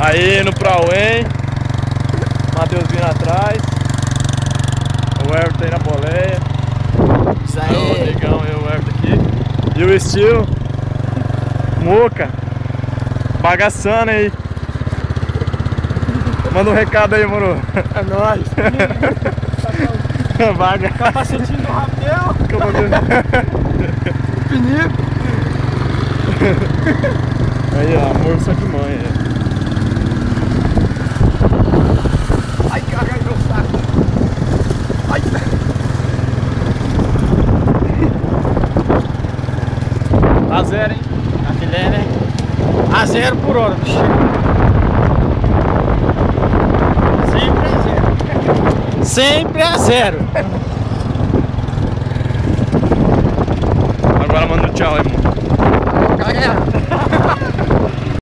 Aí no Prauém. Matheus vindo atrás. O Everton aí na boleia. Isso O aí. Rodrigão e o Everton aqui. E o Steel. Muca. Bagaçando aí. Manda um recado aí, moro. É nóis. Vaga. Capacetinho do rapel. Pinico. Aí, ó, amor só de mãe. Ai, caralho, meu saco. Ai. A zero, hein? A filé, né? A 0 por hora, bicho. Sempre a 0. Sempre a 0. Agora manda um tchau aí, mano. Galera.